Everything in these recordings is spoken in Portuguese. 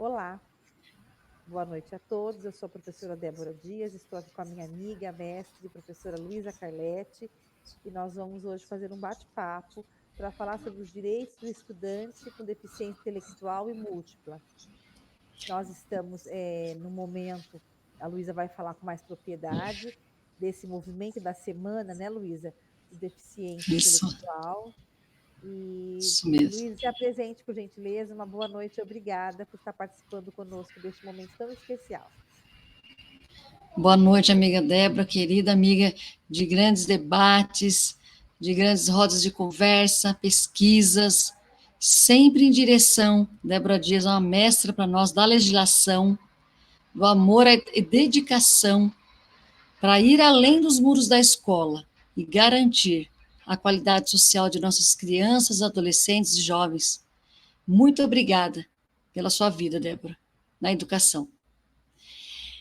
Olá, boa noite a todos. Eu sou a professora Débora Dias, estou aqui com a minha amiga, a mestre, professora Luísa Carletti, e nós vamos hoje fazer um bate-papo para falar sobre os direitos do estudante com deficiência intelectual e múltipla. Nós estamos no momento, a Luísa vai falar com mais propriedade desse movimento da semana, né, Luísa, do deficiente Isso, intelectual. E, isso mesmo. Luísa, se apresente, por gentileza. Uma boa noite e obrigada por estar participando conosco deste momento tão especial. Boa noite, amiga Débora, querida amiga de grandes debates, de grandes rodas de conversa, pesquisas, sempre em direção. Débora Dias é uma mestra para nós da legislação, do amor e dedicação para ir além dos muros da escola e garantir a qualidade social de nossas crianças, adolescentes e jovens. Muito obrigada pela sua vida, Débora, na educação.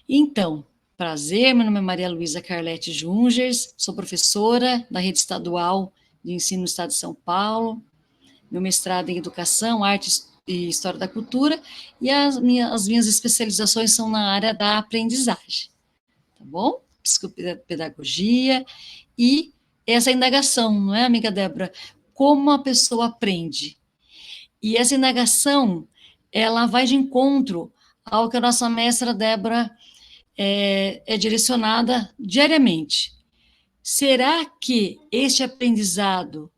Então, prazer, meu nome é Maria Luísa Carletti Jungers, sou professora da Rede Estadual de Ensino no Estado de São Paulo, meu mestrado em Educação, Arte e História da Cultura, e as minhas especializações são na área da aprendizagem, tá bom? Psicopedagogia e essa indagação, não é, amiga Débora? Como a pessoa aprende? E essa indagação, ela vai de encontro ao que a nossa mestra Débora é direcionada diariamente. Será que este aprendizado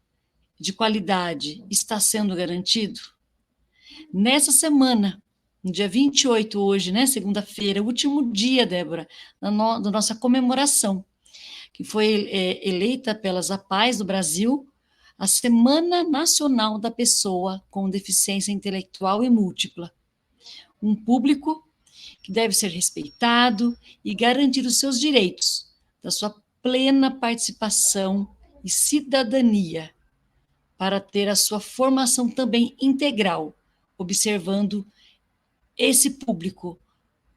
de qualidade está sendo garantido? Nessa semana, no dia 28, hoje, né, segunda-feira, último dia, Débora, da nossa comemoração, que foi eleita pelas APAES do Brasil, a Semana Nacional da Pessoa com Deficiência Intelectual e Múltipla. Um público que deve ser respeitado e garantir os seus direitos, da sua plena participação e cidadania, para ter a sua formação também integral, observando esse público,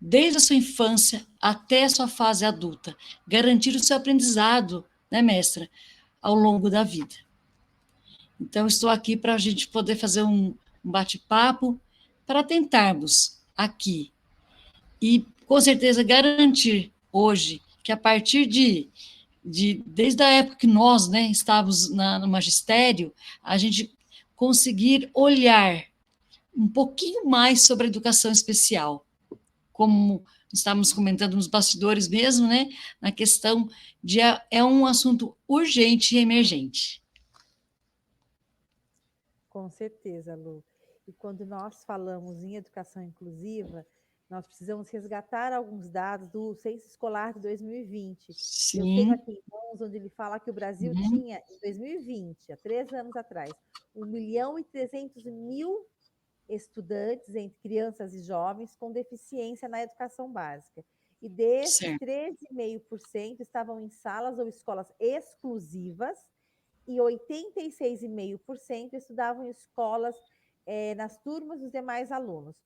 desde a sua infância até a sua fase adulta, garantir o seu aprendizado, né, mestra, ao longo da vida. Então, estou aqui para a gente poder fazer um bate-papo, para tentarmos aqui e, com certeza, garantir hoje que a partir desde a época que nós, né, estávamos no magistério, a gente conseguir olhar um pouquinho mais sobre a educação especial, como estávamos comentando nos bastidores mesmo, né, na questão de é um assunto urgente e emergente. Com certeza, Lu. E quando nós falamos em educação inclusiva, nós precisamos resgatar alguns dados do Censo Escolar de 2020. Eu tenho Sim. aqui em mãos onde ele fala que o Brasil Uhum. tinha, em 2020, há 3 anos atrás, 1.300.000 estudantes, entre crianças e jovens, com deficiência na educação básica. E desses, Certo. 13,5% estavam em salas ou escolas exclusivas, e 86,5% estudavam em escolas nas turmas dos demais alunos.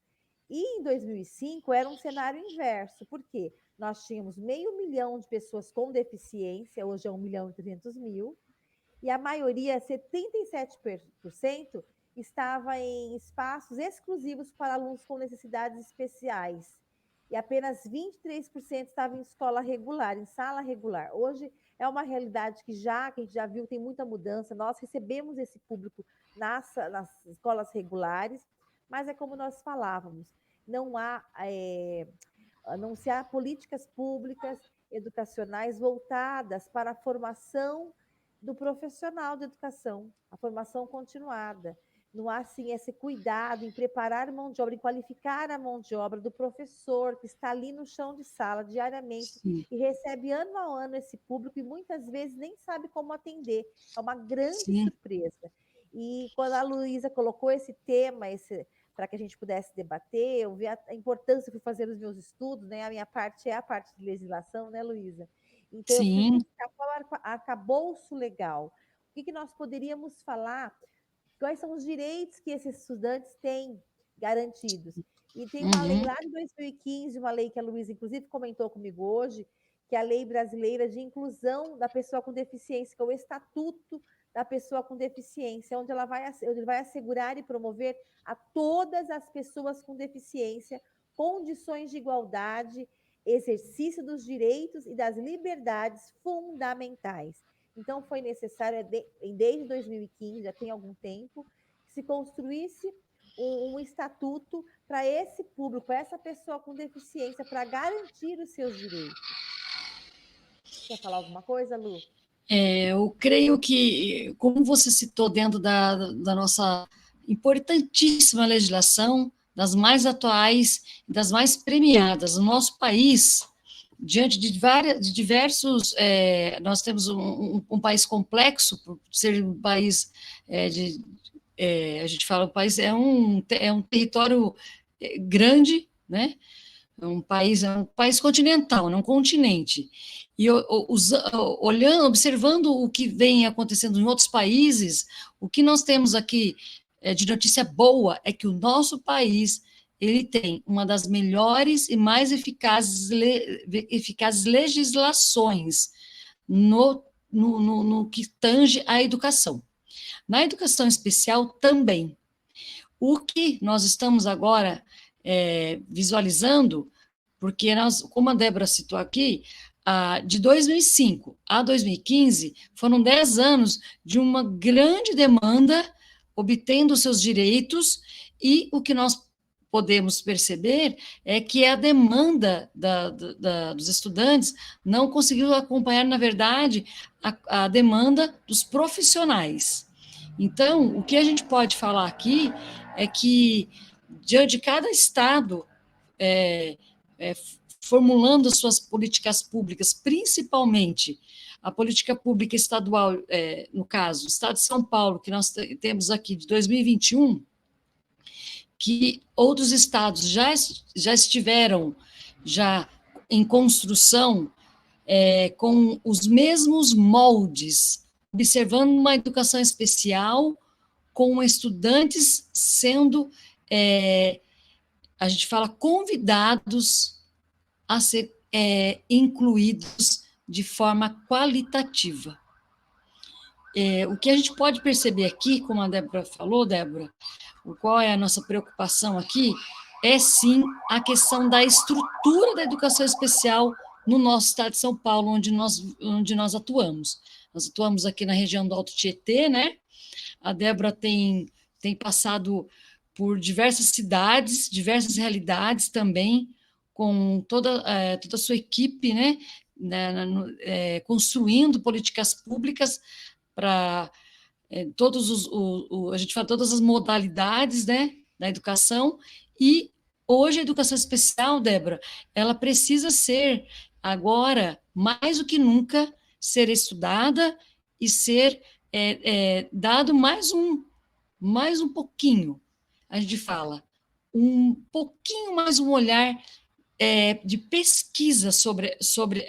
E em 2005 era um cenário inverso, porque nós tínhamos 500.000 de pessoas com deficiência, hoje é 1.300.000, e a maioria, 77%, estava em espaços exclusivos para alunos com necessidades especiais. E apenas 23% estava em escola regular, em sala regular. Hoje é uma realidade que a gente já viu, tem muita mudança. Nós recebemos esse público nas escolas regulares, mas é como nós falávamos, não se há políticas públicas educacionais voltadas para a formação do profissional de educação, a formação continuada. Não há, assim, esse cuidado em preparar a mão de obra, em qualificar a mão de obra do professor que está ali no chão de sala diariamente. Sim. E recebe ano a ano esse público e muitas vezes nem sabe como atender. É uma grande Sim. surpresa. E quando a Luísa colocou esse tema, para que a gente pudesse debater, eu vi a importância de fazer os meus estudos, né? A minha parte é a parte de legislação, né, Luísa? Então, eu fui Sim. buscar qual arcabouço legal. O que nós poderíamos falar? Quais são os direitos que esses estudantes têm garantidos? E tem uma lei Uhum. lá de 2015, uma lei que a Luísa, inclusive, comentou comigo hoje, que é a Lei Brasileira de Inclusão da Pessoa com Deficiência, que é o Estatuto da pessoa com deficiência, onde ele vai assegurar e promover a todas as pessoas com deficiência condições de igualdade, exercício dos direitos e das liberdades fundamentais. Então, foi necessário, desde 2015, já tem algum tempo, que se construísse um estatuto para esse público, para essa pessoa com deficiência, para garantir os seus direitos. Quer falar alguma coisa, Lu? Eu creio que, como você citou dentro da nossa importantíssima legislação, das mais atuais, das mais premiadas, o nosso país, diante de diversos, nós temos um país complexo, por ser um país a gente fala, o país é um território grande, né? É um país continental, não um continente. E olhando, observando o que vem acontecendo em outros países, o que nós temos aqui de notícia boa é que o nosso país ele tem uma das melhores e mais eficazes legislações no que tange à educação. Na educação especial também. O que nós estamos agora visualizando, porque nós, como a Débora citou aqui, de 2005 a 2015, foram 10 anos de uma grande demanda, obtendo seus direitos, e o que nós podemos perceber é que a demanda dos estudantes não conseguiu acompanhar, na verdade, a demanda dos profissionais. Então, o que a gente pode falar aqui é que, diante de cada estado formulando suas políticas públicas, principalmente a política pública estadual, no caso, o Estado de São Paulo, que nós temos aqui de 2021, que outros estados já estiveram já em construção com os mesmos moldes, observando uma educação especial, com estudantes sendo, a gente fala, convidados a ser incluídos de forma qualitativa. O que a gente pode perceber aqui, como a Débora falou, Débora, qual é a nossa preocupação aqui, é sim a questão da estrutura da educação especial no nosso estado de São Paulo, onde nós atuamos. Nós atuamos aqui na região do Alto Tietê, né? A Débora tem passado por diversas cidades, diversas realidades também, com toda a sua equipe, né? Construindo políticas públicas para a gente fala todas as modalidades, né, da educação, e hoje a educação especial, Débora, ela precisa ser, agora, mais do que nunca, ser estudada e ser dado mais um pouquinho, a gente fala, um pouquinho mais um olhar de pesquisa sobre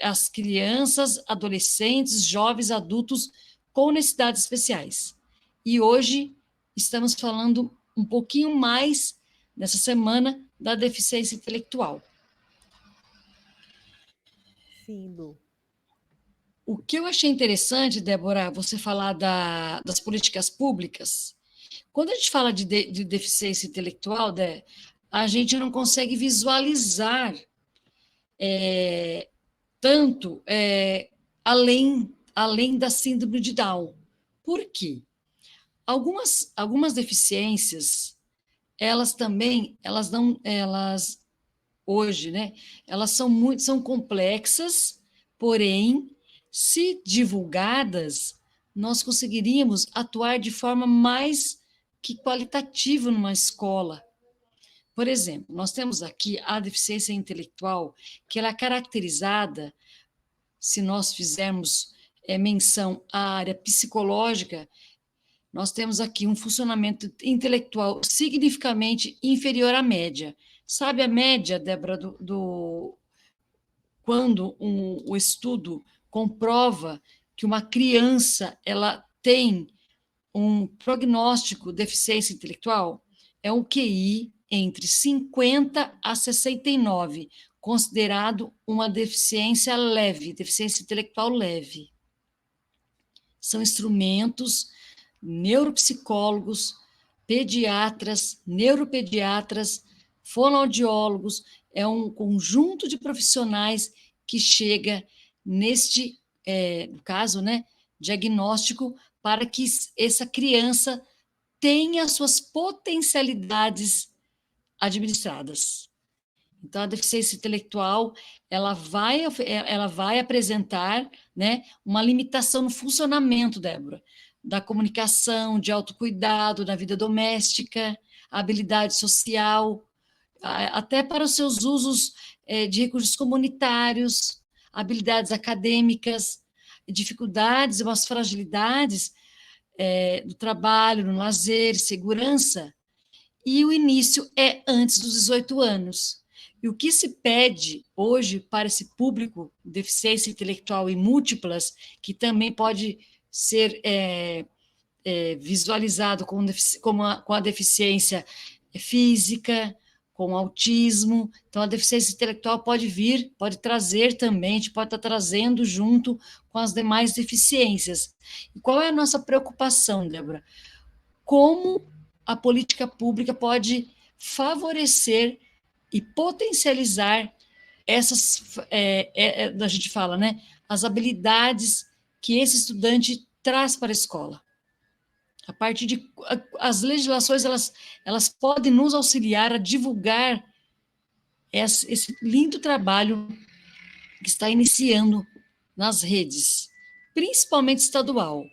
as crianças, adolescentes, jovens, adultos com necessidades especiais. E hoje estamos falando um pouquinho mais, nessa semana, da deficiência intelectual. Sim, Lu. O que eu achei interessante, Débora, você falar das políticas públicas, quando a gente fala de deficiência intelectual, a gente não consegue visualizar tanto além da síndrome de Down. Por quê? Algumas deficiências, elas hoje, né, elas são complexas, porém, se divulgadas, nós conseguiríamos atuar de forma mais que qualitativa numa escola. Por exemplo, nós temos aqui a deficiência intelectual, que ela é caracterizada, se nós fizermos menção à área psicológica, nós temos aqui um funcionamento intelectual significativamente inferior à média. Sabe a média, Débora, quando o estudo comprova que uma criança ela tem um prognóstico de deficiência intelectual? É um QI entre 50 a 69, considerado uma deficiência leve, deficiência intelectual leve. São instrumentos neuropsicólogos, pediatras, neuropediatras, fonoaudiólogos, é um conjunto de profissionais que chega neste, no caso, né, diagnóstico, para que essa criança tenha suas potencialidades administradas. Então, a deficiência intelectual, ela vai apresentar, né, uma limitação no funcionamento, Débora, da comunicação, de autocuidado, da vida doméstica, habilidade social, até para os seus usos de recursos comunitários, habilidades acadêmicas, dificuldades, umas fragilidades do trabalho, no lazer, segurança, e o início é antes dos 18 anos. E o que se pede hoje para esse público, deficiência intelectual e múltiplas, que também pode ser visualizado com a deficiência física, com autismo. Então, a deficiência intelectual pode vir, pode trazer também, a gente pode estar trazendo junto com as demais deficiências. E qual é a nossa preocupação, Débora? Como a política pública pode favorecer e potencializar essas, a gente fala, né, as habilidades que esse estudante traz para a escola. A partir de as legislações, elas podem nos auxiliar a divulgar esse lindo trabalho que está iniciando nas redes, principalmente estadual.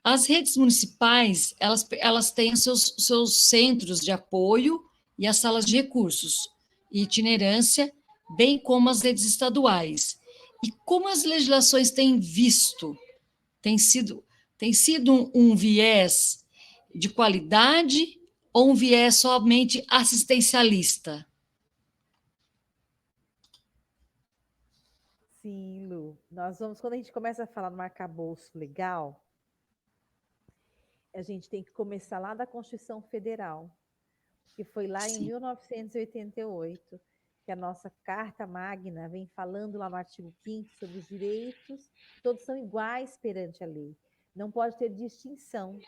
As redes municipais, elas têm seus centros de apoio e as salas de recursos e itinerância, bem como as redes estaduais. E como as legislações têm visto, tem sido um viés de qualidade ou um viés somente assistencialista? Sim, Lu. Quando a gente começa a falar no arcabouço legal, a gente tem que começar lá da Constituição Federal, que foi lá em 1988, que a nossa Carta Magna vem falando lá no artigo 5º sobre os direitos, todos são iguais perante a lei. Não pode ter distinção.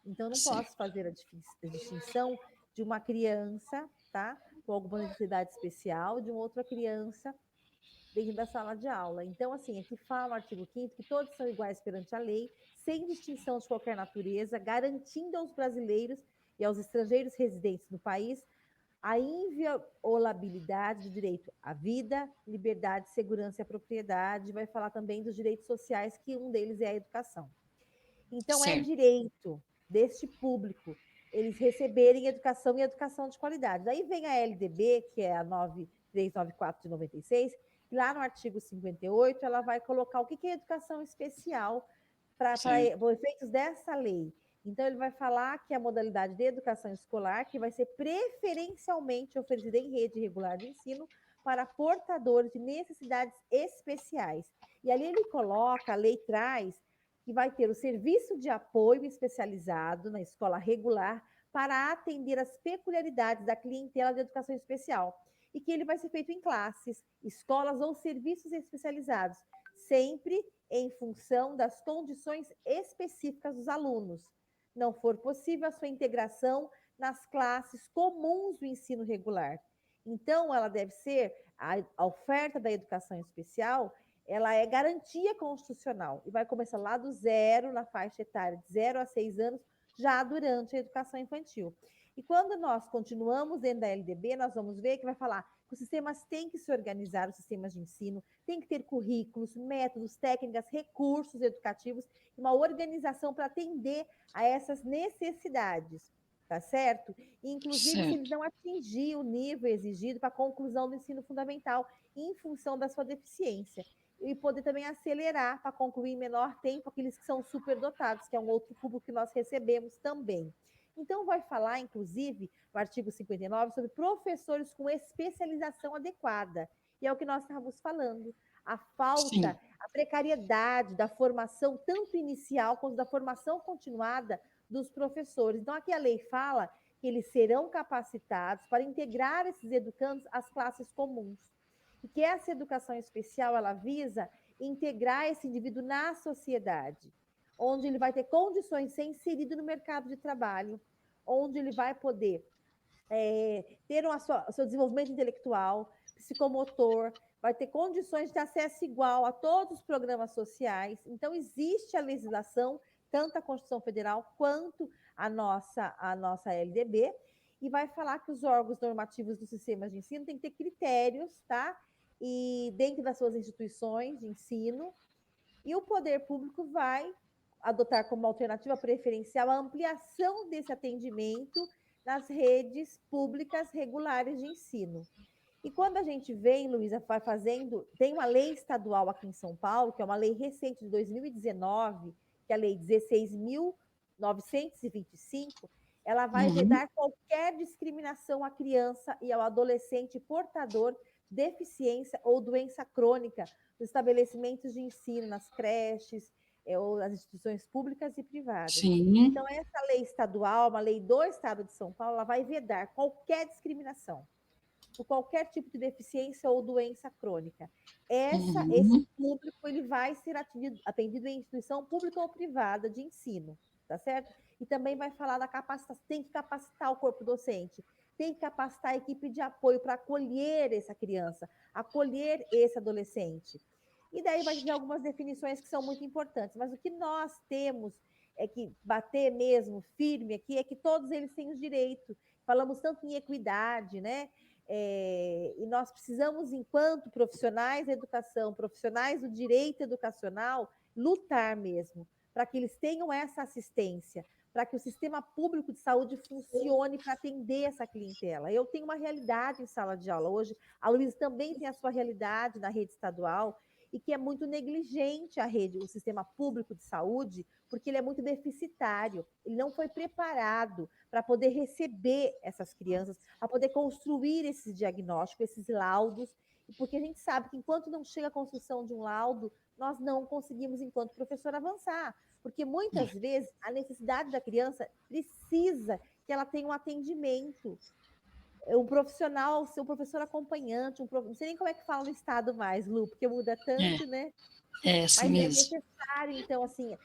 Então, não posso fazer a distinção de uma criança, tá, com alguma necessidade especial, de uma outra criança dentro da sala de aula. Então, assim, aqui fala no artigo 5º que todos são iguais perante a lei, sem distinção de qualquer natureza, garantindo aos brasileiros e aos estrangeiros residentes no país a inviolabilidade do direito à vida, liberdade, segurança e à propriedade. Vai falar também dos direitos sociais, que um deles é a educação. Então, é direito deste público eles receberem educação e educação de qualidade. Daí vem a LDB, que é a 9394 de 96, e lá no artigo 58 ela vai colocar o que é educação especial para efeitos dessa lei. Então, ele vai falar que a modalidade de educação escolar, que vai ser preferencialmente oferecida em rede regular de ensino para portadores de necessidades especiais. E ali ele coloca, a lei traz, que vai ter o serviço de apoio especializado na escola regular para atender as peculiaridades da clientela de educação especial. E que ele vai ser feito em classes, escolas ou serviços especializados, sempre em função das condições específicas dos alunos. Não for possível a sua integração nas classes comuns do ensino regular. Então, ela deve ser, a oferta da educação especial, ela é garantia constitucional e vai começar lá do zero, na faixa etária de 0 a 6 anos, já durante a educação infantil. E quando nós continuamos dentro da LDB, nós vamos ver que vai falar que os sistemas têm que se organizar, os sistemas de ensino, tem que ter currículos, métodos, técnicas, recursos educativos, uma organização para atender a essas necessidades, tá certo? E, inclusive, se eles não atingir o nível exigido para a conclusão do ensino fundamental em função da sua deficiência. E poder também acelerar para concluir em menor tempo aqueles que são superdotados, que é um outro público que nós recebemos também. Então, vai falar, inclusive, no artigo 59, sobre professores com especialização adequada. E é o que nós estávamos falando. A falta, a precariedade da formação, tanto inicial quanto da formação continuada dos professores. Então, aqui a lei fala que eles serão capacitados para integrar esses educandos às classes comuns. E que essa educação especial, ela visa integrar esse indivíduo na sociedade. onde ele vai ter condições de ser inserido no mercado de trabalho, onde ele vai poder ter o seu desenvolvimento intelectual, psicomotor, vai ter condições de acesso igual a todos os programas sociais. Então, existe a legislação, tanto a Constituição Federal quanto a nossa LDB, e vai falar que os órgãos normativos do sistema de ensino têm que ter critérios, tá? E dentro das suas instituições de ensino, e o poder público vai adotar como alternativa preferencial a ampliação desse atendimento nas redes públicas regulares de ensino. E quando a gente vem, Luísa, vai fazendo, tem uma lei estadual aqui em São Paulo, que é uma lei recente de 2019, que é a lei 16.925, ela vai vedar qualquer discriminação à criança e ao adolescente portador de deficiência ou doença crônica nos estabelecimentos de ensino, nas creches, ou nas instituições públicas e privadas. Sim. Então, essa lei estadual, uma lei do Estado de São Paulo, ela vai vedar qualquer discriminação por qualquer tipo de deficiência ou doença crônica. Esse público ele vai ser atendido em instituição pública ou privada de ensino, tá certo? E também vai falar da capacitação, tem que capacitar o corpo docente, tem que capacitar a equipe de apoio para acolher essa criança, acolher esse adolescente. E daí vai ter algumas definições que são muito importantes, mas o que nós temos é que bater mesmo firme aqui é que todos eles têm os direitos. Falamos tanto em equidade, né? E nós precisamos, enquanto profissionais da educação, profissionais do direito educacional, lutar mesmo para que eles tenham essa assistência, para que o sistema público de saúde funcione para atender essa clientela. Eu tenho uma realidade em sala de aula hoje, a Luísa também tem a sua realidade na rede estadual, e que é muito negligente o sistema público de saúde, porque ele é muito deficitário, ele não foi preparado para poder receber essas crianças, para poder construir esses diagnósticos, esses laudos, porque a gente sabe que enquanto não chega a construção de um laudo, nós não conseguimos, enquanto professor, avançar, porque muitas vezes a necessidade da criança precisa que ela tenha um atendimento, um profissional, seu professor acompanhante, não sei nem como é que fala no estado mais, Lu, porque muda tanto, né? Assim Mas mesmo. é necessário, então, assim,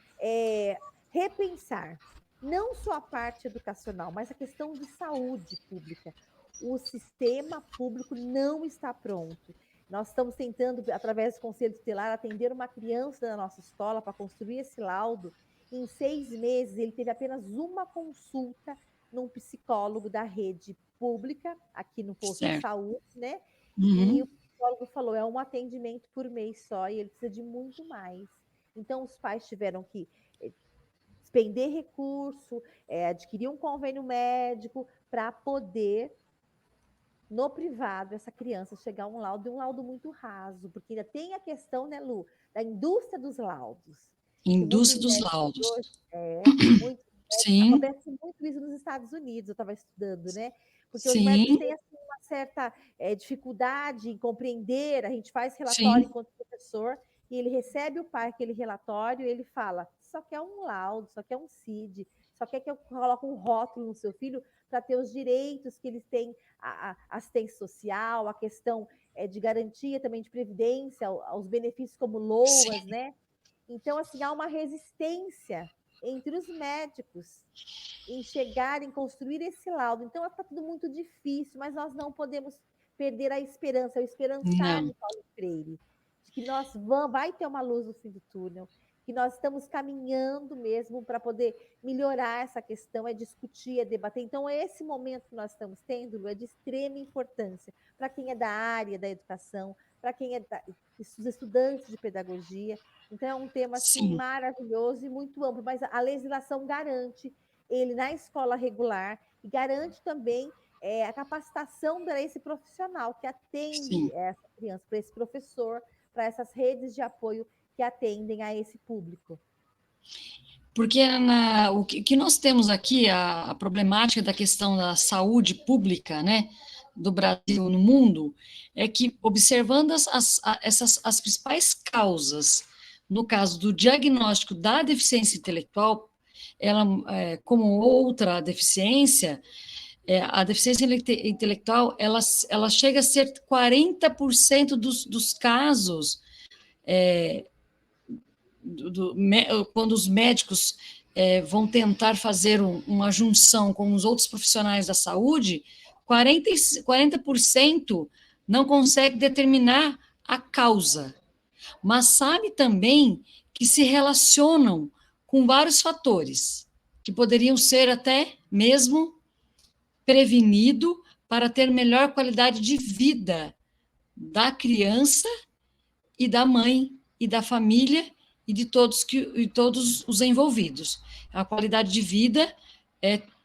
repensar não só a parte educacional, mas a questão de saúde pública. O sistema público não está pronto. Nós estamos tentando, através do Conselho Tutelar, atender uma criança da nossa escola para construir esse laudo. Em 6 meses, ele teve apenas uma consulta num psicólogo da rede pública, aqui no posto de saúde, né? E o psicólogo falou, é um atendimento por mês só, e ele precisa de muito mais. Então, os pais tiveram que despender recurso, adquirir um convênio médico para poder, no privado, essa criança chegar a um laudo muito raso, porque ainda tem a questão, né, Lu, da indústria dos laudos. Indústria dos laudos. Acontece muito isso nos Estados Unidos, eu estava estudando, né? Porque os médicos têm assim, uma certa dificuldade em compreender, a gente faz relatório enquanto professor, e ele recebe o pai aquele relatório, e ele fala, só quer um laudo, só quer um CID, só quer que eu coloque um rótulo no seu filho para ter os direitos que eles têm, a assistência social, a questão de garantia também de previdência, aos benefícios como LOAS, né? Então, assim, há uma resistência entre os médicos em chegar, em construir esse laudo. Então, está tudo muito difícil, mas nós não podemos perder a esperança, o esperançar de Paulo Freire, de que vai ter uma luz no fim do túnel, que nós estamos caminhando mesmo para poder melhorar essa questão, discutir, debater. Então, esse momento que nós estamos tendo, Lu, é de extrema importância para quem é da área da educação, para quem os estudantes de pedagogia. Então, é um tema assim, maravilhoso e muito amplo, mas a legislação garante ele na escola regular e garante também a capacitação para esse profissional que atende essa criança, para esse professor, para essas redes de apoio que atendem a esse público. Porque o que nós temos aqui, a problemática da questão da saúde pública, né, do Brasil no mundo, é que, observando as principais causas, no caso do diagnóstico da deficiência intelectual, ela, como outra deficiência, a deficiência intelectual, ela chega a ser 40% dos casos quando os médicos vão tentar fazer uma junção com os outros profissionais da saúde, 40% não consegue determinar a causa, mas sabe também que se relacionam com vários fatores, que poderiam ser até mesmo prevenido para ter melhor qualidade de vida da criança e da mãe e da família e de todos os envolvidos. A qualidade de vida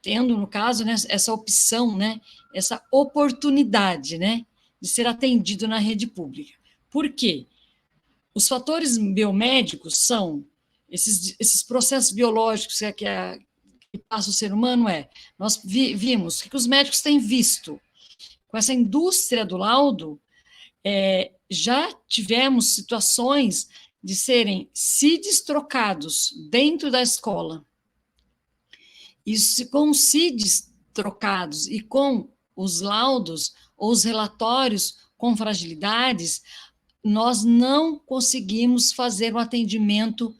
tendo, no caso, né, essa opção, né, essa oportunidade, né, de ser atendido na rede pública. Por quê? Os fatores biomédicos são esses processos biológicos que passa o ser humano. Nós vimos que os médicos têm visto com essa indústria do laudo. Já tivemos situações de serem CIDs trocados dentro da escola. E com os CIDs trocados e com os laudos ou os relatórios com fragilidades, nós não conseguimos fazer um atendimento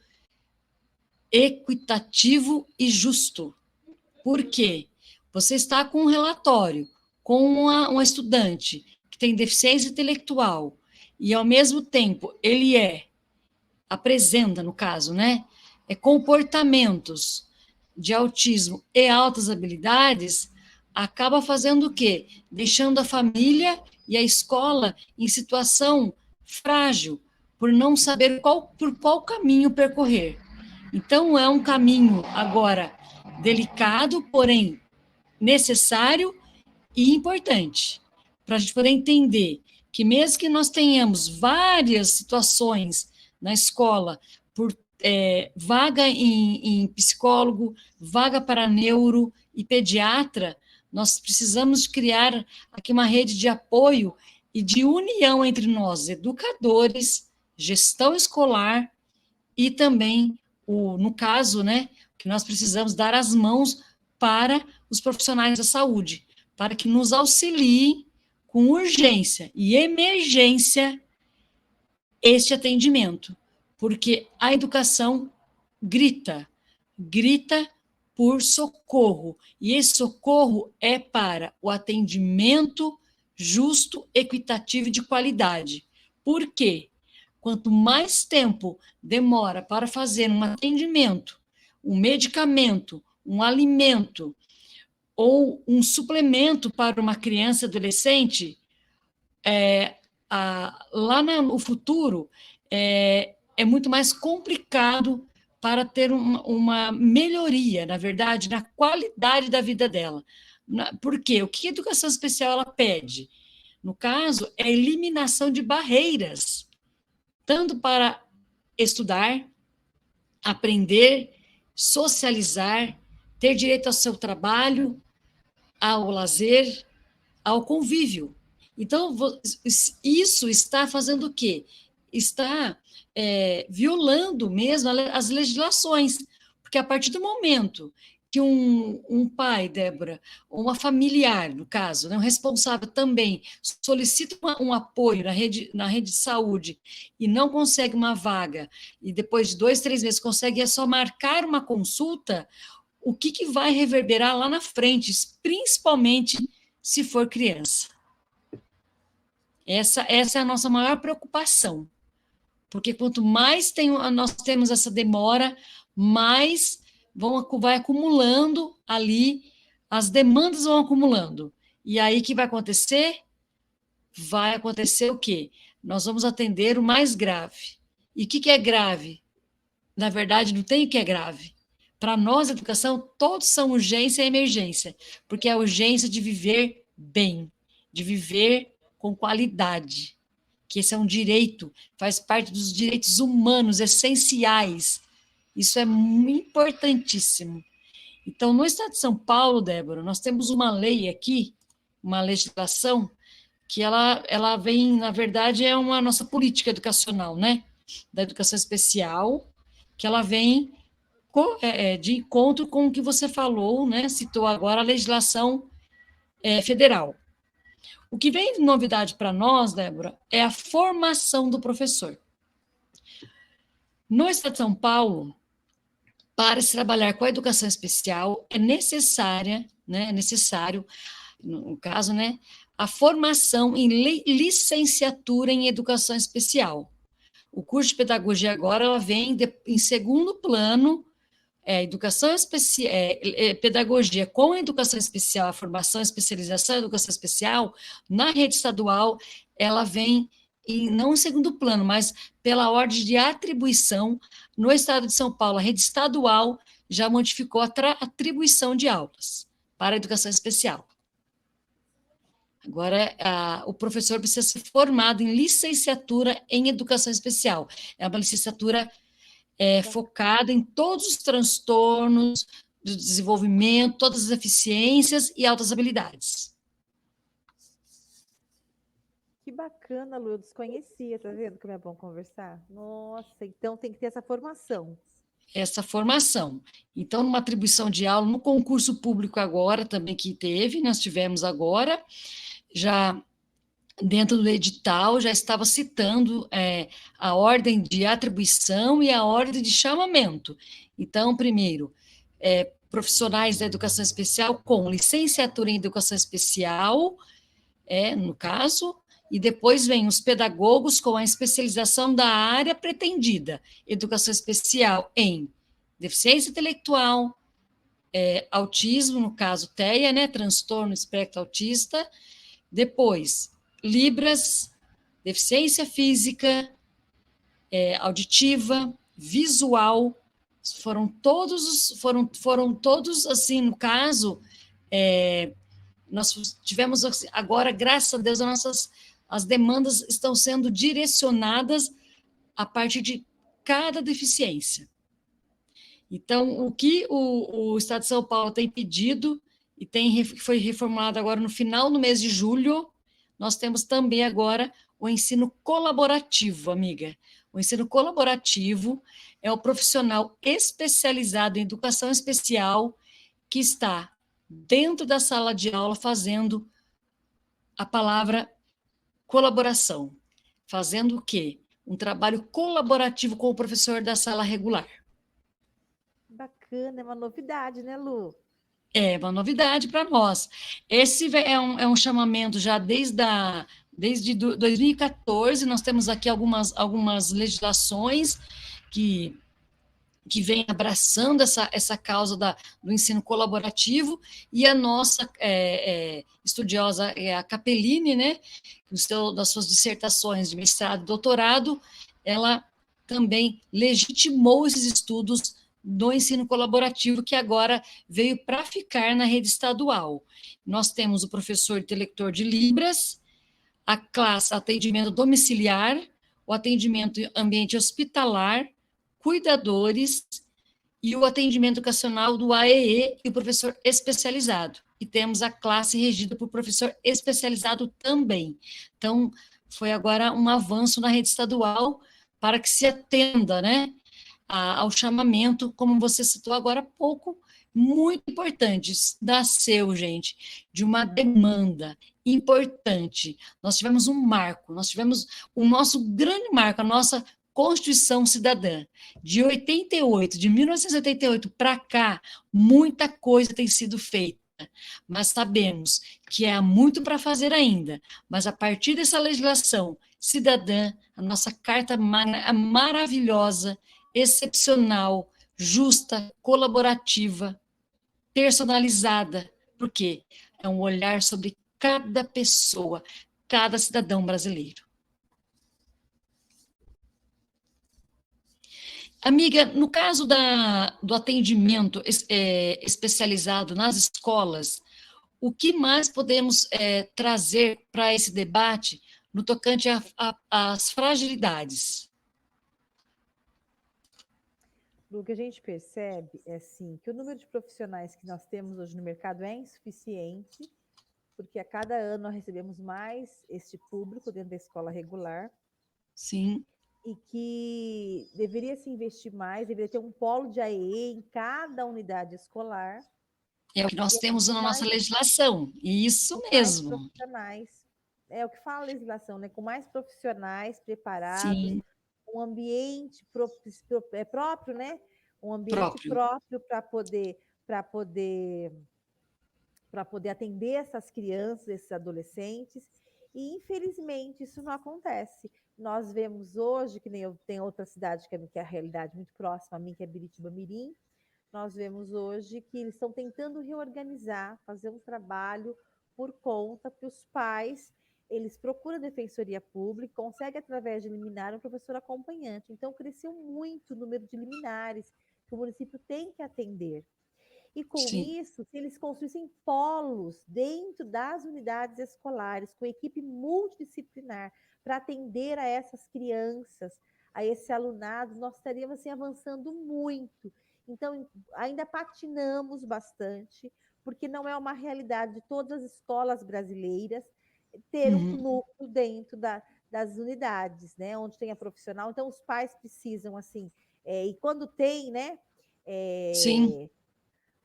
equitativo e justo. Por quê? Você está com um relatório com uma estudante que tem deficiência intelectual e, ao mesmo tempo, ele apresenta, no caso, né, comportamentos de autismo e altas habilidades, acaba fazendo o quê? Deixando a família e a escola em situação frágil, por não saber por qual caminho percorrer. Então, é um caminho, agora, delicado, porém necessário e importante, para a gente poder entender que mesmo que nós tenhamos várias situações na escola, por vaga em psicólogo, vaga para neuro e pediatra, nós precisamos criar aqui uma rede de apoio e de união entre nós, educadores, gestão escolar e também, no caso, né, que nós precisamos dar as mãos para os profissionais da saúde, para que nos auxiliem com urgência e emergência este atendimento, porque a educação grita por socorro, e esse socorro é para o atendimento justo, equitativo e de qualidade. Por quê? Quanto mais tempo demora para fazer um atendimento, um medicamento, um alimento ou um suplemento para uma criança e adolescente, lá no futuro é muito mais complicado para ter uma melhoria, na verdade, na qualidade da vida dela. Por quê? O que a educação especial ela pede? No caso, é a eliminação de barreiras, tanto para estudar, aprender, socializar, ter direito ao seu trabalho, ao lazer, ao convívio. Então, isso está fazendo o quê? Está violando mesmo as legislações, porque a partir do momento que um pai, Débora, ou uma familiar, no caso, né, um responsável também, solicita um apoio na rede de saúde e não consegue uma vaga, e depois de 2, 3 meses consegue só marcar uma consulta, o que vai reverberar lá na frente, principalmente se for criança? Essa é a nossa maior preocupação, porque quanto mais nós temos essa demora, mais vai acumulando ali, as demandas vão acumulando. E aí, o que vai acontecer? Vai acontecer o quê? Nós vamos atender o mais grave. E o que é grave? Na verdade, não tem o que é grave. Para nós, a educação, todos são urgência e emergência, porque é a urgência de viver bem, de viver com qualidade, que esse é um direito, faz parte dos direitos humanos essenciais. Isso é importantíssimo. Então, no estado de São Paulo, Débora, nós temos uma lei aqui, uma legislação, que ela vem, na verdade, é uma nossa política educacional, né? Da educação especial, que ela vem de encontro com o que você falou, né? Citou agora a legislação federal. O que vem de novidade para nós, Débora, é a formação do professor. No estado de São Paulo, para se trabalhar com a educação especial, é necessária, né, é necessário, no caso, né, a formação em licenciatura em educação especial. O curso de pedagogia agora ela vem em segundo plano, educação especial, pedagogia com educação especial, a formação, a especialização em educação especial, na rede estadual, ela vem não em segundo plano, mas pela ordem de atribuição. No estado de São Paulo, a rede estadual já modificou a atribuição de aulas para a educação especial. Agora, o professor precisa ser formado em licenciatura em educação especial. É uma licenciatura focada em todos os transtornos do desenvolvimento, todas as eficiências e altas habilidades. Que bacana, Lu, eu desconhecia, tá vendo como é bom conversar? Nossa, então tem que ter essa formação. Essa formação. Então, numa atribuição de aula, no concurso público agora, também que teve, nós tivemos agora, já dentro do edital, já estava citando a ordem de atribuição e a ordem de chamamento. Então, primeiro, profissionais da educação especial com licenciatura em educação especial, no caso, e depois vem os pedagogos com a especialização da área pretendida, educação especial em deficiência intelectual, autismo, no caso TEA, né, transtorno espectro autista, depois Libras, deficiência física, auditiva, visual, foram todos, assim, no caso, nós tivemos agora, graças a Deus, as demandas estão sendo direcionadas a partir de cada deficiência. Então, o que o Estado de São Paulo tem pedido, e foi reformulado agora no final do mês de julho, nós temos também agora o ensino colaborativo, amiga. O ensino colaborativo é o profissional especializado em educação especial que está dentro da sala de aula fazendo a palavra colaboração. Fazendo o quê? Um trabalho colaborativo com o professor da sala regular. Bacana, é uma novidade, né, Lu? É uma novidade para nós. Esse é um chamamento já desde 2014, nós temos aqui algumas legislações que vem abraçando essa causa do ensino colaborativo, e a nossa estudiosa, a Capellini, né, das suas dissertações de mestrado e doutorado, ela também legitimou esses estudos do ensino colaborativo, que agora veio para ficar na rede estadual. Nós temos o professor intelector de Libras, a classe atendimento domiciliar, o atendimento ambiente hospitalar, cuidadores e o atendimento educacional do AEE e o professor especializado. E temos a classe regida por professor especializado também. Então, foi agora um avanço na rede estadual para que se atenda, né, ao chamamento, como você citou agora há pouco, muito importante. Nasceu, gente, de uma demanda importante. Nós tivemos um marco, nós tivemos o nosso grande marco, a nossa Constituição Cidadã, de 88, de 1988 para cá, muita coisa tem sido feita, mas sabemos que há muito para fazer ainda. Mas a partir dessa legislação cidadã, a nossa Carta Magna maravilhosa, excepcional, justa, colaborativa, personalizada, porque é um olhar sobre cada pessoa, cada cidadão brasileiro. Amiga, no caso do atendimento especializado nas escolas, o que mais podemos trazer para esse debate no tocante às fragilidades? O que a gente percebe é assim, que o número de profissionais que nós temos hoje no mercado é insuficiente, porque a cada ano nós recebemos mais este público dentro da escola regular. Sim. E que deveria se investir mais, deveria ter um polo de AEE em cada unidade escolar. É o que nós temos na nossa legislação, isso mesmo. Mais profissionais. É o que fala a legislação, né? Com mais profissionais preparados, Sim, com um ambiente próprio, né? Um ambiente Próprio. próprio para poder atender essas crianças, esses adolescentes, e infelizmente isso não acontece. Nós vemos hoje, que nem eu tenho outra cidade que é a realidade muito próxima a mim, que é Biritiba Mirim, nós vemos hoje que eles estão tentando reorganizar, fazer um trabalho por conta que os pais, eles procuram a defensoria pública, conseguem através de liminar um professor acompanhante. Então cresceu muito o número de liminares que o município tem que atender. E com Sim. isso, se eles construíssem polos dentro das unidades escolares, com equipe multidisciplinar, para atender a essas crianças, a esse alunado, nós estaríamos assim, avançando muito. Então, ainda patinamos bastante, porque não é uma realidade de todas as escolas brasileiras ter um núcleo dentro das unidades, né, onde tem a profissional. Então, os pais precisam, assim, e quando tem, né, Sim.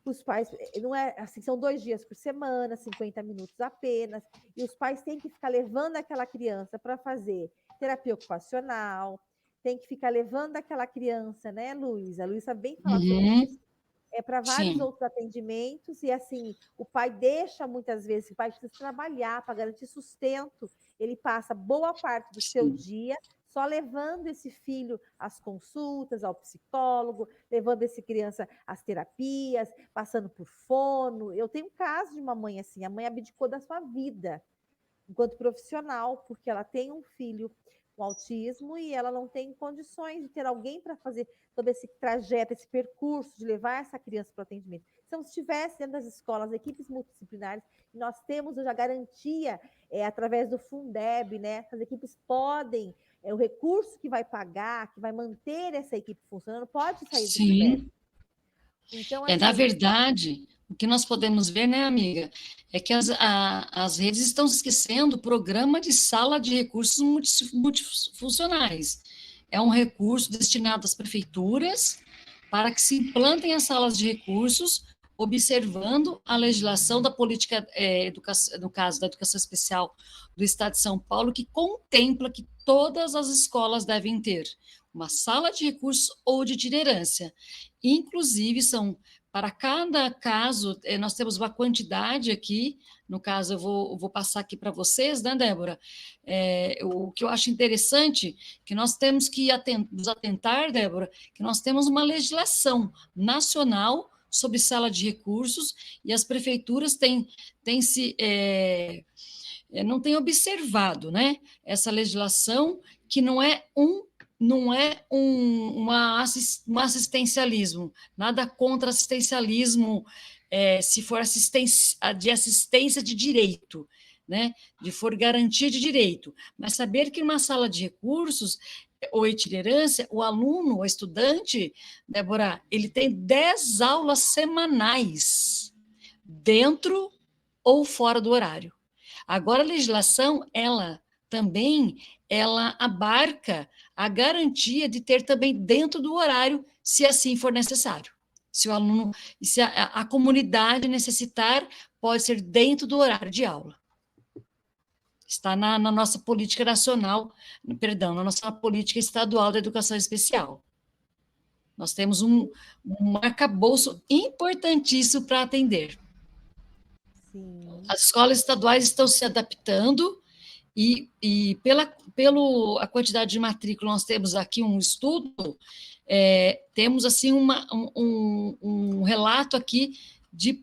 os pais, não é assim, são 2 dias por semana, 50 minutos apenas, e os pais têm que ficar levando aquela criança para fazer terapia ocupacional, tem que ficar levando aquela criança, né, Luísa? A Luísa sabe bem falar sobre isso. Para vários Sim. outros atendimentos, e assim, o pai deixa muitas vezes, o pai precisa trabalhar para garantir sustento, ele passa boa parte do seu Sim. dia só levando esse filho às consultas, ao psicólogo, levando essa criança às terapias, passando por fono. Eu tenho um caso de uma mãe assim, a mãe abdicou da sua vida enquanto profissional, porque ela tem um filho com autismo e ela não tem condições de ter alguém para fazer todo esse trajeto, esse percurso de levar essa criança para o atendimento. Então, se tivesse dentro das escolas equipes multidisciplinares, nós temos hoje a garantia, através do Fundeb, né? As equipes podem, o recurso que vai pagar, que vai manter essa equipe funcionando, pode sair do Fundeb. Sim. Então, Na assim, verdade, o que nós podemos ver, né, amiga, é que as redes estão esquecendo o programa de sala de recursos multifuncionais. É um recurso destinado às prefeituras para que se implantem as salas de recursos, observando a legislação da política, no caso da educação especial do Estado de São Paulo, que contempla que todas as escolas devem ter uma sala de recursos ou de itinerância. Inclusive, são para cada caso, nós temos uma quantidade aqui, no caso, eu vou passar aqui para vocês, né, Débora? O que eu acho interessante, que nós temos que nos atentar, Débora, que nós temos uma legislação nacional sobre sala de recursos e as prefeituras têm não têm observado, né, essa legislação que não é um assistencialismo, nada contra assistencialismo, se for assistência de direito, né? De for garantia de direito, mas saber que numa sala de recursos ou itinerância, o aluno, o estudante, Débora, ele tem 10 aulas semanais, dentro ou fora do horário. Agora, a legislação, ela abarca a garantia de ter também dentro do horário, se assim for necessário. Se o aluno, se a comunidade necessitar, pode ser dentro do horário de aula. Está na nossa política nacional, perdão, na nossa política estadual da educação especial. Nós temos um arcabouço importantíssimo para atender. Sim. As escolas estaduais estão se adaptando e pela a quantidade de matrícula, nós temos aqui um estudo, temos assim um relato aqui de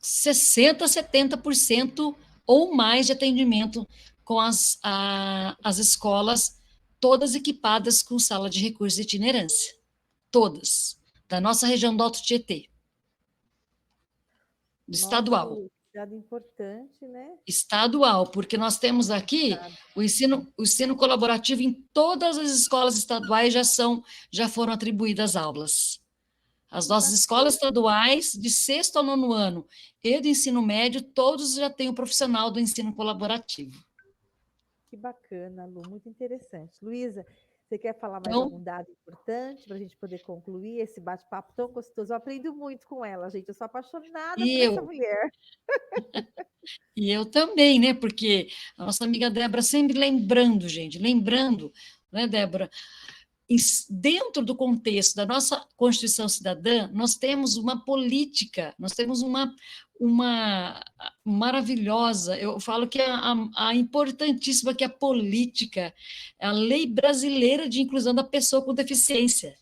60% a 70% ou mais de atendimento com as escolas, todas equipadas com sala de recursos de itinerância. Todas. Da nossa região do Alto Tietê. Estadual. Nossa, dado importante, né? Estadual, porque nós temos aqui o ensino colaborativo em todas as escolas estaduais já foram atribuídas aulas. As nossas escolas estaduais, de 6º ao 9º ano e do ensino médio, todos já têm o profissional do ensino colaborativo. Que bacana, Lu, muito interessante. Luísa, você quer falar mais Então, algum dado importante para a gente poder concluir esse bate-papo tão gostoso? Eu aprendo muito com ela, gente. Eu sou apaixonada por essa mulher. E eu também, né? Porque a nossa amiga Débora sempre lembrando, gente, lembrando né, Débora? Dentro do contexto da nossa Constituição Cidadã, nós temos uma política, nós temos uma maravilhosa, eu falo que a importantíssima, que é a política, a lei brasileira de inclusão da pessoa com deficiência.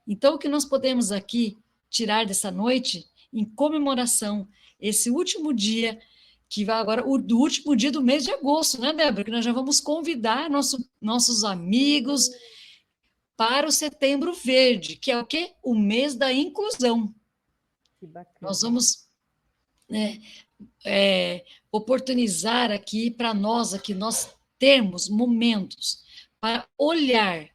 Então, o que nós podemos aqui tirar dessa noite, em comemoração, esse último dia, que vai agora, do último dia do mês de agosto, né, Débora? Que nós já vamos convidar nossos amigos para o Setembro Verde, que é o quê? O mês da inclusão. Que bacana. Nós vamos, né, oportunizar aqui para nós, aqui nós termos momentos para olhar,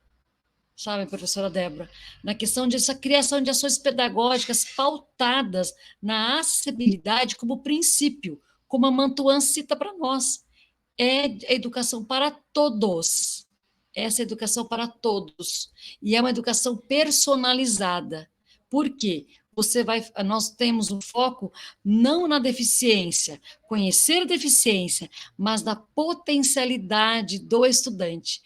sabe, professora Débora, na questão dessa criação de ações pedagógicas pautadas na acessibilidade como princípio, como a Mantuan cita para nós. É a educação para todos. Essa educação para todos. E é uma educação personalizada. Por quê? Nós temos um foco não na deficiência, conhecer a deficiência, mas na potencialidade do estudante.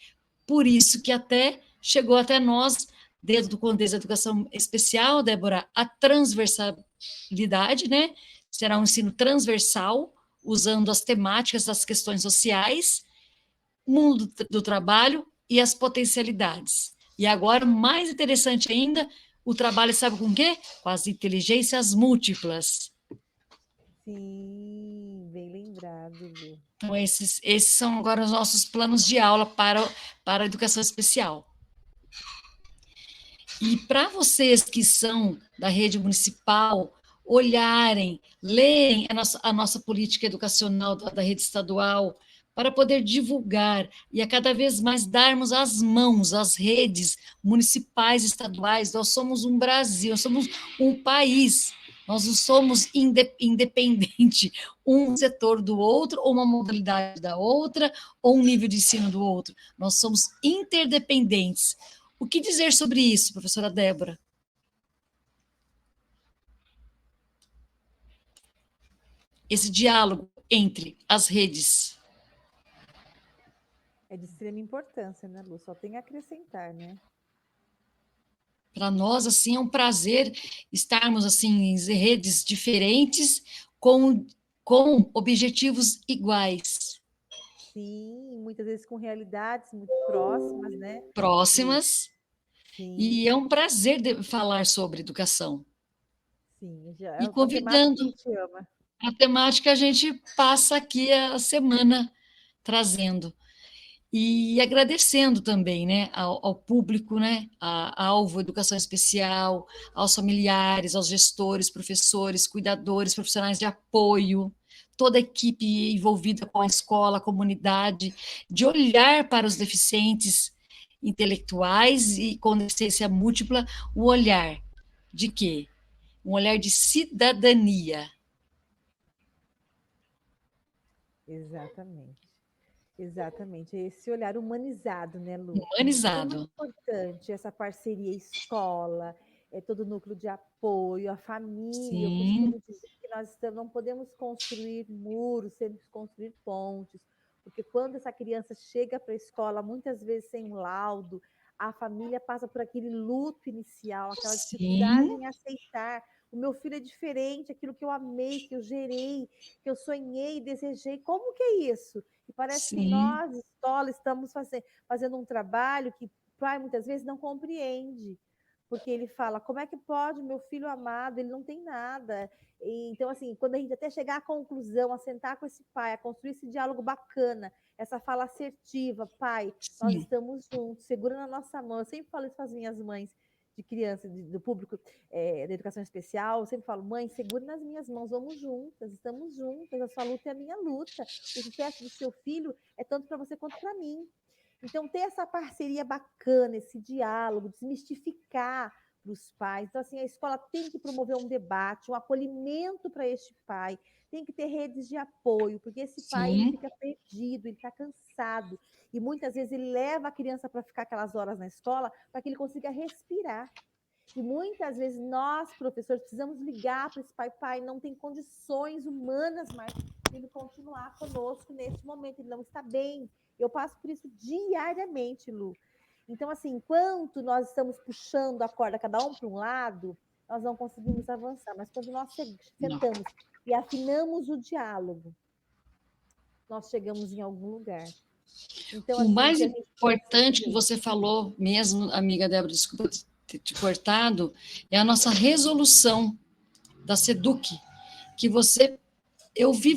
Por isso que até chegou até nós, dentro do contexto da educação especial, Débora, a transversalidade, né? Será um ensino transversal, usando as temáticas das questões sociais, mundo do trabalho e as potencialidades. E agora, mais interessante ainda, o trabalho, sabe com o quê? Com as inteligências múltiplas. Sim, bem lembrado, Lu. Então, esses são agora os nossos planos de aula para a educação especial. E para vocês que são da rede municipal, olharem, lerem a nossa política educacional da rede estadual, para poder divulgar e a cada vez mais darmos as mãos às redes municipais, estaduais. Nós somos um Brasil, nós somos um país, nós não somos independente, um setor do outro, ou uma modalidade da outra, ou um nível de ensino do outro. Nós somos interdependentes. O que dizer sobre isso, professora Débora? Esse diálogo entre as redes. É de extrema importância, né, Lu? Só tem a acrescentar, né? Para nós, assim, é um prazer estarmos, assim, em redes diferentes, com objetivos iguais. Sim, muitas vezes com realidades muito próximas, né? Próximas. Sim. E é um prazer falar sobre educação. Sim, já é E uma temática que a convidando, gente ama. a temática a gente passa aqui a semana trazendo. E agradecendo também, né, ao público, né, a alvo Educação Especial, aos familiares, aos gestores, professores, cuidadores, profissionais de apoio, toda a equipe envolvida com a escola, a comunidade, de olhar para os deficientes intelectuais e com deficiência múltipla, o olhar de quê? Um olhar de cidadania. Exatamente. Exatamente. Esse olhar humanizado, né, Lu? Como é Humanizado. importante essa parceria escola, todo o núcleo de apoio, a família. Eu Sim, costumo dizer que nós não podemos construir muros, temos que construir pontes, porque quando essa criança chega para a escola, muitas vezes sem um laudo, a família passa por aquele luto inicial, aquela dificuldade sim, em aceitar. O meu filho é diferente, aquilo que eu amei, que eu gerei, que eu sonhei, desejei. Como que é isso? E parece que sim. nós, escola, estamos fazendo um trabalho que o pai muitas vezes não compreende. Porque ele fala, como é que pode, meu filho amado, ele não tem nada. Então, assim, quando a gente até chegar à conclusão, a sentar com esse pai, a construir esse diálogo bacana, essa fala assertiva, pai, nós Sim. estamos juntos, segura na nossa mão. Eu sempre falo isso para as minhas mães de criança, do público da educação especial, eu sempre falo, mãe, segure nas minhas mãos, vamos juntas, estamos juntas, a sua luta é a minha luta, o sucesso do seu filho é tanto para você quanto para mim. Então, ter essa parceria bacana, esse diálogo, desmistificar para os pais. Então, assim, a escola tem que promover um debate, um acolhimento para este pai, tem que ter redes de apoio, porque esse pai ele Sim, fica perdido, ele está cansado, e muitas vezes ele leva a criança para ficar aquelas horas na escola para que ele consiga respirar. E muitas vezes nós, professores, precisamos ligar para esse pai, pai, não tem condições humanas mais de ele continuar conosco neste momento, ele não está bem. Eu passo por isso diariamente, Lu. Então, assim, enquanto nós estamos puxando a corda, cada um para um lado, nós não conseguimos avançar. Mas quando nós sentamos e afinamos o diálogo, nós chegamos em algum lugar. Então, O assim, mais que a gente importante que você falou mesmo, amiga Débora, desculpa ter te cortado, é a nossa resolução da SEDUC, que você eu vi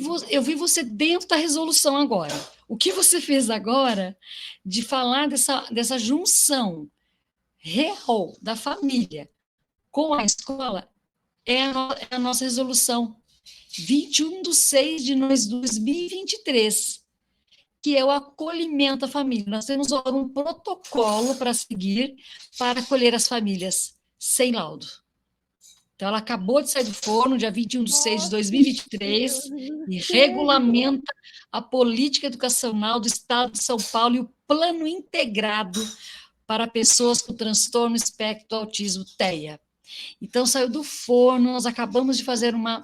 você dentro da resolução agora. O que você fez agora de falar dessa junção real da família com a escola é a nossa resolução. 21/6/2023, que é o acolhimento à família. Nós temos agora um protocolo para seguir para acolher as famílias sem laudo. Então, ela acabou de sair do forno, dia 21/6/2023, e regulamenta a política educacional do Estado de São Paulo e o plano integrado para pessoas com transtorno espectro autismo TEA. Então, saiu do forno, nós acabamos de fazer uma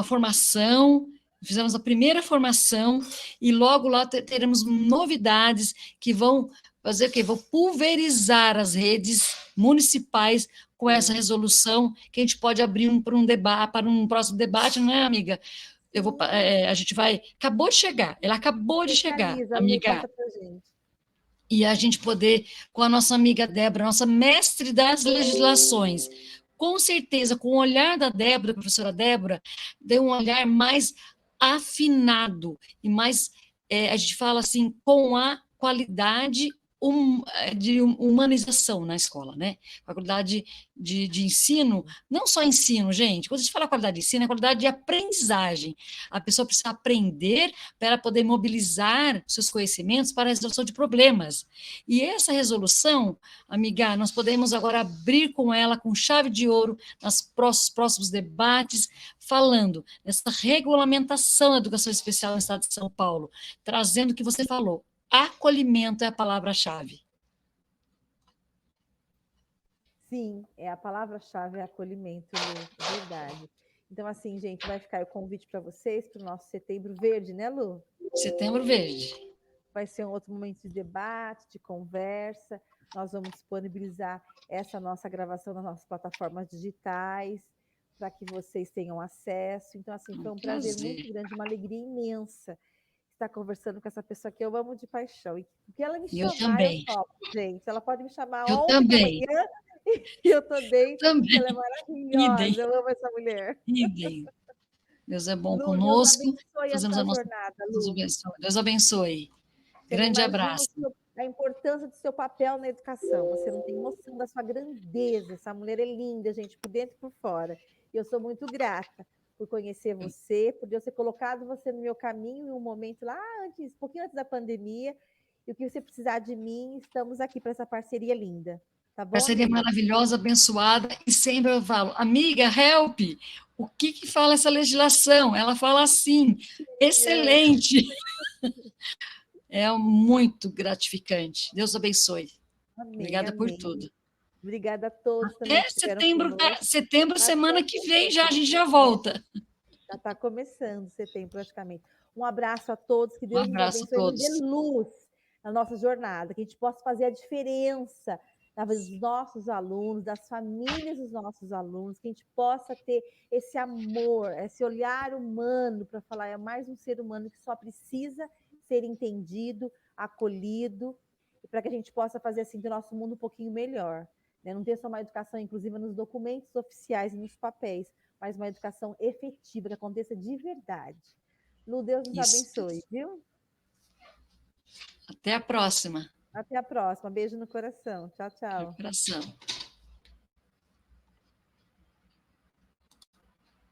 formação, fizemos a primeira formação, e logo lá teremos novidades que vão fazer o quê? Vão pulverizar as redes municipais com essa resolução, que a gente pode abrir para um debate, para um próximo debate, não é, amiga? A gente vai. Acabou de chegar, ela acabou de chegar, amiga. Passa pra gente. E a gente poder, com a nossa amiga Débora, nossa mestre das legislações, com certeza, com o olhar da Débora, da professora Débora, deu um olhar mais afinado e mais, a gente fala assim, com a qualidade de humanização na escola, né? A qualidade de ensino, não só ensino, gente, quando a gente fala qualidade de ensino, é qualidade de aprendizagem. A pessoa precisa aprender para poder mobilizar seus conhecimentos para a resolução de problemas. E essa resolução, amiga, nós podemos agora abrir com ela com chave de ouro nos próximos debates, falando dessa regulamentação da educação especial no estado de São Paulo, trazendo o que você falou. Acolhimento é a palavra-chave. Sim, a palavra-chave é acolhimento, Lu, verdade. Então, assim, gente, vai ficar o convite para vocês para o nosso Setembro Verde, né, Lu? Setembro Verde. Vai ser um outro momento de debate, de conversa. Nós vamos disponibilizar essa nossa gravação nas nossas plataformas digitais, para que vocês tenham acesso. Então, assim, foi um prazer muito grande, uma alegria imensa estar conversando com essa pessoa que eu amo de paixão. E que ela me chamar, eu topo, gente. Ela pode me chamar 11 da manhã e eu tô dentro, porque ela é maravilhosa. Idem. Eu amo essa mulher. Idem. Deus é bom Lu, conosco. Deus abençoe Fazemos a nossa jornada, Lu. Deus abençoe. Grande abraço. A importância do seu papel na educação. Você não tem noção da sua grandeza. Essa mulher é linda, gente, por dentro e por fora. E eu sou muito grata por conhecer você, por Deus ter colocado você no meu caminho em um momento lá antes, um pouquinho antes da pandemia. E o que você precisar de mim, estamos aqui para essa parceria linda. Tá bom, Parceria amiga? maravilhosa, abençoada, e sempre eu falo, amiga, help, o que fala essa legislação? Ela fala assim, excelente. É muito gratificante. Deus abençoe. Amém, Obrigada por amém. tudo. Obrigada a todos também Até que estiveram setembro, semana que vem já, a gente já volta. Já está começando setembro praticamente. Um abraço a todos, que Um Deus nos abraço a abençoe e nos dê todos. luz na nossa jornada, que a gente possa fazer a diferença na vida dos nossos alunos, das famílias dos nossos alunos, que a gente possa ter esse amor, esse olhar humano para falar, é mais um ser humano que só precisa ser entendido, acolhido, e para que a gente possa fazer assim do nosso mundo um pouquinho melhor. Né? Não ter só uma educação inclusiva nos documentos oficiais e nos papéis, mas uma educação efetiva, que aconteça de verdade. Lu, Deus nos abençoe, viu? Até a próxima. Até a próxima. Beijo no coração. Tchau, tchau. Coração.